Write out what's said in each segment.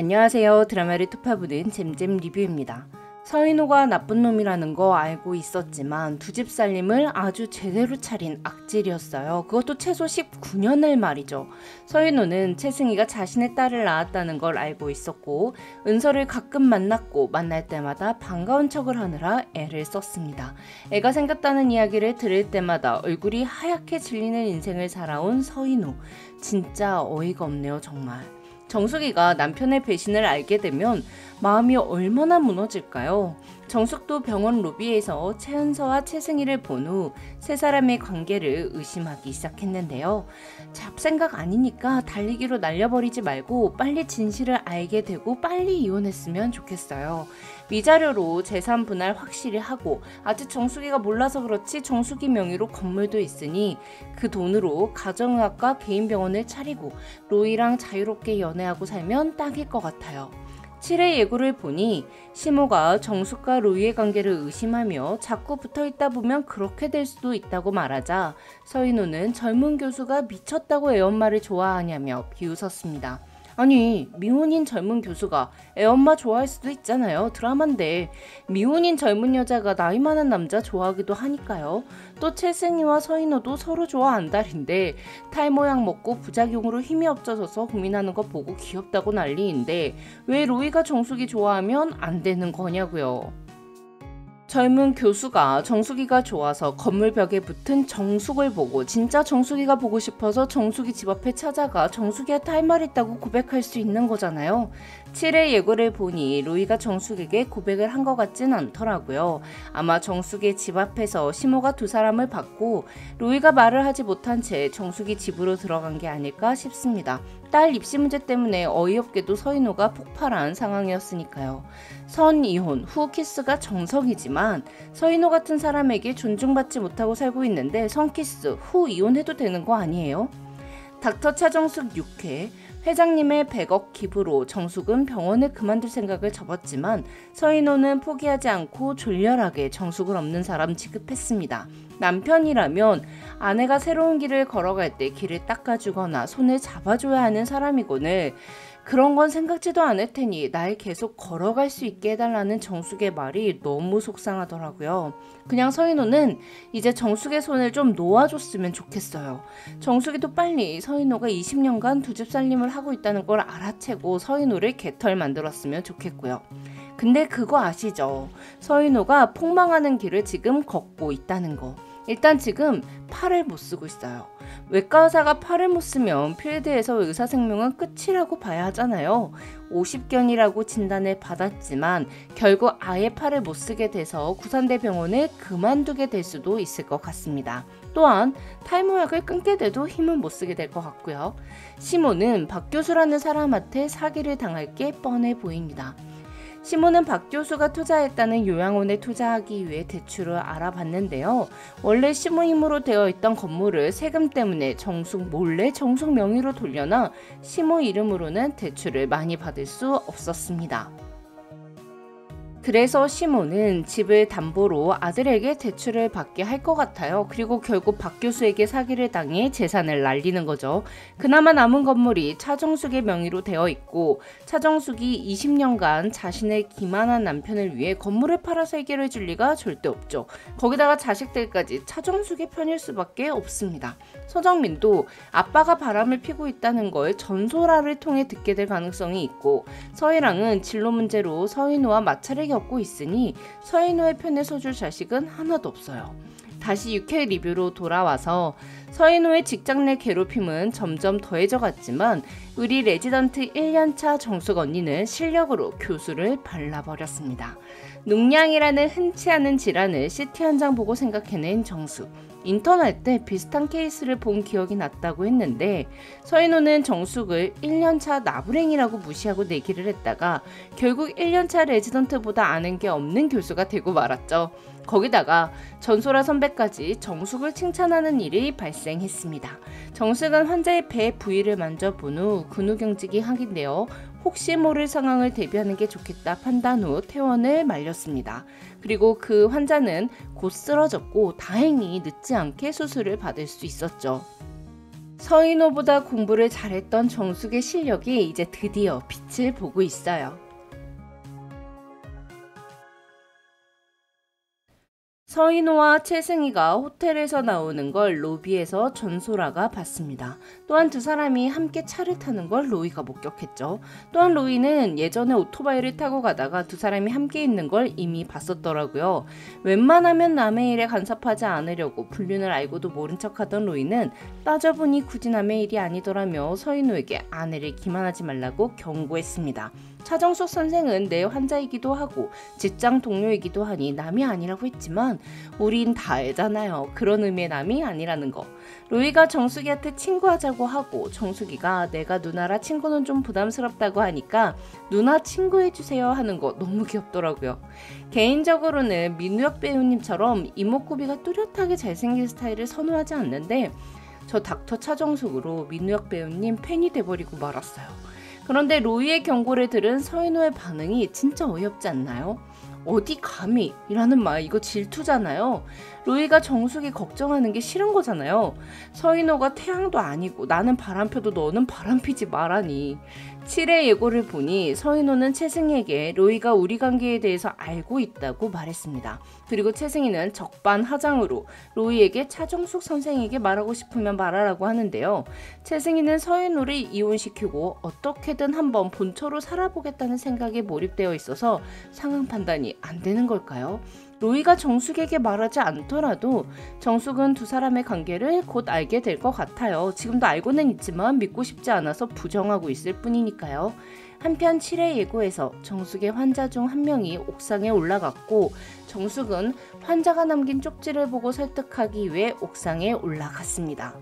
안녕하세요. 드라마를 투파보는 잼잼 리뷰입니다. 서인호가 나쁜 놈이라는 거 알고 있었지만 두 집 살림을 아주 제대로 차린 악질이었어요. 그것도 최소 19년을 말이죠. 서인호는 채승이가 자신의 딸을 낳았다는 걸 알고 있었고 은서를 가끔 만났고 만날 때마다 반가운 척을 하느라 애를 썼습니다. 애가 생겼다는 이야기를 들을 때마다 얼굴이 하얗게 질리는 인생을 살아온 서인호. 진짜 어이가 없네요, 정말. 정숙이가 남편의 배신을 알게 되면 마음이 얼마나 무너질까요? 정숙도 병원 로비에서 최은서와 최승희를 본 후 세 사람의 관계를 의심하기 시작했는데요. 잡생각 아니니까 달리기로 날려버리지 말고 빨리 진실을 알게 되고 빨리 이혼했으면 좋겠어요. 위자료로 재산 분할 확실히 하고 아직 정숙이가 몰라서 그렇지 정숙이 명의로 건물도 있으니 그 돈으로 가정의학과 개인병원을 차리고 로이랑 자유롭게 연애하고 살면 딱일 것 같아요. 7회 예고를 보니 시모가 정숙과 로이의 관계를 의심하며 자꾸 붙어있다 보면 그렇게 될 수도 있다고 말하자 서인호는 젊은 교수가 미쳤다고 애엄마를 좋아하냐며 비웃었습니다. 아니, 미혼인 젊은 교수가 애엄마 좋아할 수도 있잖아요. 드라마인데 미혼인 젊은 여자가 나이 많은 남자 좋아하기도 하니까요. 또 채승이와 서인호도 서로 좋아 안달인데 탈모약 먹고 부작용으로 힘이 없어져서 고민하는 거 보고 귀엽다고 난리인데 왜 로이가 정숙이 좋아하면 안 되는 거냐고요. 젊은 교수가 정숙이가 좋아서 건물 벽에 붙은 정숙을 보고 진짜 정숙이가 보고 싶어서 정숙이 집 앞에 찾아가 정숙이한테 할 말 있다고 고백할 수 있는 거잖아요. 7회 예고를 보니 로이가 정숙에게 고백을 한 것 같진 않더라고요. 아마 정숙의 집 앞에서 시모가 두 사람을 봤고 로이가 말을 하지 못한 채 정숙이 집으로 들어간 게 아닐까 싶습니다. 딸 입시 문제 때문에 어이없게도 서인호가 폭발한 상황이었으니까요. 선 이혼 후 키스가 정석이지만 서인호 같은 사람에게 존중받지 못하고 살고 있는데 선키스 후 이혼해도 되는 거 아니에요? 닥터 차정숙 6회 회장님의 100억 기부로 정숙은 병원을 그만둘 생각을 접었지만 서인호는 포기하지 않고 졸렬하게 정숙을 없는 사람 취급했습니다. 남편이라면 아내가 새로운 길을 걸어갈 때 길을 닦아주거나 손을 잡아줘야 하는 사람이거늘 그런 건 생각지도 않을 테니 날 계속 걸어갈 수 있게 해달라는 정숙의 말이 너무 속상하더라고요. 그냥 서인호는 이제 정숙의 손을 좀 놓아줬으면 좋겠어요. 정숙이도 빨리 서인호가 20년간 두 집 살림을 하고 있다는 걸 알아채고 서인호를 개털 만들었으면 좋겠고요. 근데 그거 아시죠? 서인호가 폭망하는 길을 지금 걷고 있다는 거. 일단 지금 팔을 못 쓰고 있어요. 외과 의사가 팔을 못 쓰면 필드에서 의사 생명은 끝이라고 봐야 하잖아요. 50견이라고 진단을 받았지만 결국 아예 팔을 못 쓰게 돼서 구산대병원을 그만두게 될 수도 있을 것 같습니다. 또한 탈모약을 끊게 돼도 힘은 못 쓰게 될 것 같고요. 시모는 박 교수라는 사람한테 사기를 당할 게 뻔해 보입니다. 시모는 박 교수가 투자했다는 요양원에 투자하기 위해 대출을 알아봤는데요. 원래 시모 힘으로 되어 있던 건물을 세금 때문에 정숙 몰래 정숙 명의로 돌려놔 시모 이름으로는 대출을 많이 받을 수 없었습니다. 그래서 시모는 집을 담보로 아들에게 대출을 받게 할 것 같아요. 그리고 결국 박 교수에게 사기를 당해 재산을 날리는 거죠. 그나마 남은 건물이 차정숙의 명의로 되어 있고 차정숙이 20년간 자신의 기만한 남편을 위해 건물을 팔아서 해결해 줄 리가 절대 없죠. 거기다가 자식들까지 차정숙의 편일 수밖에 없습니다. 서정민도 아빠가 바람을 피고 있다는 걸 전소라를 통해 듣게 될 가능성이 있고 서희랑은 진로 문제로 서인호와 마찰을 겪고 있으니 서인호의 편에 서줄 자식은 하나도 없어요. 다시 6회 리뷰로 돌아와서 서인호의 직장 내 괴롭힘은 점점 더해져 갔지만 우리 레지던트 1년차 정숙 언니는 실력으로 교수를 발라버렸습니다. 농량이라는 흔치 않은 질환을 CT 현장 보고 생각해낸 정숙. 인턴할 때 비슷한 케이스를 본 기억이 났다고 했는데 서인호는 정숙을 1년차 나부랭이라고 무시하고 내기를 했다가 결국 1년차 레지던트보다 아는 게 없는 교수가 되고 말았죠. 거기다가 전소라 선배까지 정숙을 칭찬하는 일이 발생했습니다. 정숙은 환자의 배 부위를 만져본 후 근후경직이 확인되어 혹시 모를 상황을 대비하는 게 좋겠다 판단 후 퇴원을 말렸습니다. 그리고 그 환자는 곧 쓰러졌고 다행히 늦지 않게 수술을 받을 수 있었죠. 서인호보다 공부를 잘했던 정숙의 실력이 이제 드디어 빛을 보고 있어요. 서인호와 채승이가 호텔에서 나오는 걸 로비에서 전소라가 봤습니다. 또한 두 사람이 함께 차를 타는 걸 로이가 목격했죠. 또한 로이는 예전에 오토바이를 타고 가다가 두 사람이 함께 있는 걸 이미 봤었더라고요. 웬만하면 남의 일에 간섭하지 않으려고 불륜을 알고도 모른 척하던 로이는 따져보니 굳이 남의 일이 아니더라며 서인호에게 아내를 기만하지 말라고 경고했습니다. 차정숙 선생은 내 환자이기도 하고 직장 동료이기도 하니 남이 아니라고 했지만 우린 다 알잖아요. 그런 의미의 남이 아니라는 거. 로이가 정숙이한테 친구하자고 하고 정숙이가 내가 누나라 친구는 좀 부담스럽다고 하니까 누나 친구해주세요 하는 거 너무 귀엽더라고요. 개인적으로는 민우혁 배우님처럼 이목구비가 뚜렷하게 잘생긴 스타일을 선호하지 않는데 저 닥터 차정숙으로 민우혁 배우님 팬이 돼버리고 말았어요. 그런데 로이의 경고를 들은 서인호의 반응이 진짜 어이없지 않나요? 어디 감히 이라는 말, 이거 질투잖아요. 로이가 정숙이 걱정하는 게 싫은 거잖아요. 서인호가 태양도 아니고 나는 바람펴도 너는 바람피지 말라니. 7회 예고를 보니 서인호는 채승이에게 로이가 우리 관계에 대해서 알고 있다고 말했습니다. 그리고 채승이는 적반하장으로 로이에게 차정숙 선생에게 말하고 싶으면 말하라고 하는데요. 채승이는 서인호를 이혼시키고 어떻게든 한번 본처로 살아보겠다는 생각에 몰입되어 있어서 상황 판단이 안 되는 걸까요? 로이가 정숙에게 말하지 않더라도 정숙은 두 사람의 관계를 곧 알게 될 것 같아요. 지금도 알고는 있지만 믿고 싶지 않아서 부정하고 있을 뿐이니까요. 한편 7회 예고에서 정숙의 환자 중 한 명이 옥상에 올라갔고 정숙은 환자가 남긴 쪽지를 보고 설득하기 위해 옥상에 올라갔습니다.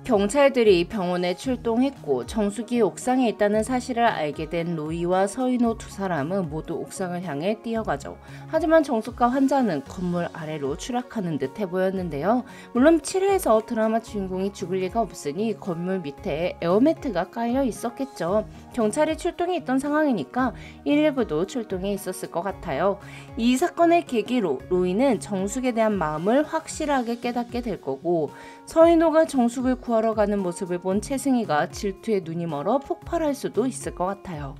경찰들이 병원에 출동했고 정숙이 옥상에 있다는 사실을 알게 된 로이와 서인호 두 사람은 모두 옥상을 향해 뛰어가죠. 하지만 정숙과 환자는 건물 아래로 추락하는 듯해 보였는데요. 물론 7회에서 드라마 주인공이 죽을 리가 없으니 건물 밑에 에어매트가 깔려 있었겠죠. 경찰이 출동해 있던 상황이니까 119도 출동해 있었을 것 같아요. 이 사건을 계기로 로이는 정숙에 대한 마음을 확실하게 깨닫게 될 거고 서인호가 정숙을 구하러 가는 모습을 본 채승이가 질투에 눈이 멀어 폭발할 수도 있을 것 같아요.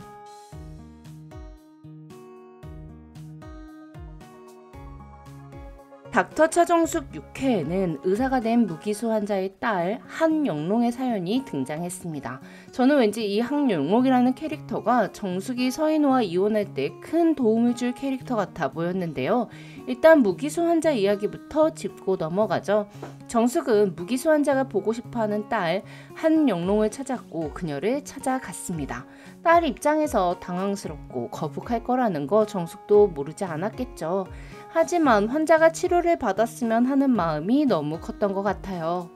닥터 차정숙 6회에는 의사가 된 무기수 환자의 딸 한영롱의 사연이 등장했습니다. 저는 왠지 이 한영롱이라는 캐릭터가 정숙이 서인호와 이혼할 때 큰 도움을 줄 캐릭터 같아 보였는데요. 일단 무기수 환자 이야기부터 짚고 넘어가죠. 정숙은 무기수 환자가 보고 싶어하는 딸 한영롱을 찾았고 그녀를 찾아갔습니다. 딸 입장에서 당황스럽고 거북할 거라는 거 정숙도 모르지 않았겠죠. 하지만 환자가 치료를 받았으면 하는 마음이 너무 컸던 것 같아요.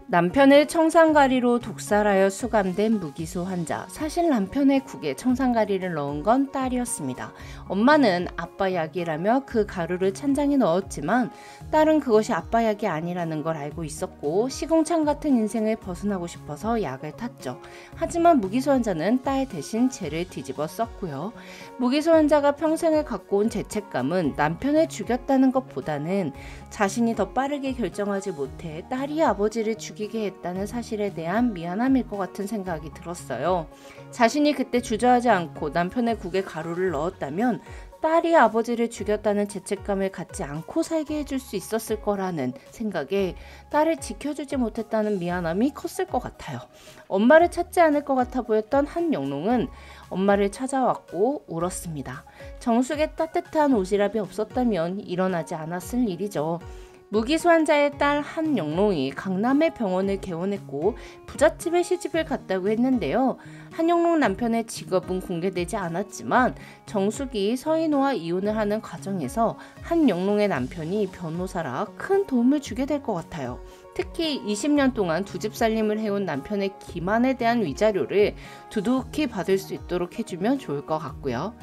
남편을 청산가리로 독살하여 수감된 무기수 환자. 사실 남편의 국에 청산가리를 넣은 건 딸이었습니다. 엄마는 아빠 약이라며 그 가루를 찬장에 넣었지만 딸은 그것이 아빠 약이 아니라는 걸 알고 있었고 시궁창 같은 인생을 벗어나고 싶어서 약을 탔죠. 하지만 무기수 환자는 딸 대신 죄를 뒤집어 썼고요. 무기수 환자가 평생을 갖고 온 죄책감은 남편을 죽였다는 것보다는 자신이 더 빠르게 결정하지 못해 딸이 아버지를 죽이게 했다는 사실에 대한 미안함일 것 같은 생각이 들었어요. 자신이 그때 주저하지 않고 남편의 국에 가루를 넣었다면 딸이 아버지를 죽였다는 죄책감을 갖지 않고 살게 해줄 수 있었을 거라는 생각에 딸을 지켜주지 못했다는 미안함이 컸을 것 같아요. 엄마를 찾지 않을 것 같아 보였던 한영롱은 엄마를 찾아왔고 울었습니다. 정숙의 따뜻한 오지랖이 없었다면 일어나지 않았을 일이죠. 무기수 환자의 딸 한영롱이 강남의 병원을 개원했고 부잣집에 시집을 갔다고 했는데요. 한영롱 남편의 직업은 공개되지 않았지만 정숙이 서인호와 이혼을 하는 과정에서 한영롱의 남편이 변호사라 큰 도움을 주게 될 것 같아요. 특히 20년 동안 두 집 살림을 해온 남편의 기만에 대한 위자료를 두둑히 받을 수 있도록 해주면 좋을 것 같고요.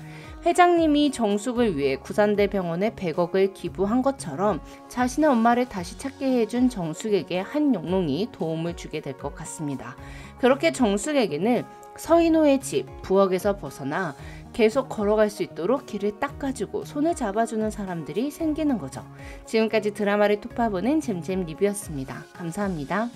회장님이 정숙을 위해 구산대 병원에 100억을 기부한 것처럼 자신의 엄마를 다시 찾게 해준 정숙에게 한영롱이 도움을 주게 될 것 같습니다. 그렇게 정숙에게는 서인호의 집, 부엌에서 벗어나 계속 걸어갈 수 있도록 길을 닦아주고 손을 잡아주는 사람들이 생기는 거죠. 지금까지 드라마를 톱파보는 잼잼 리뷰였습니다. 감사합니다.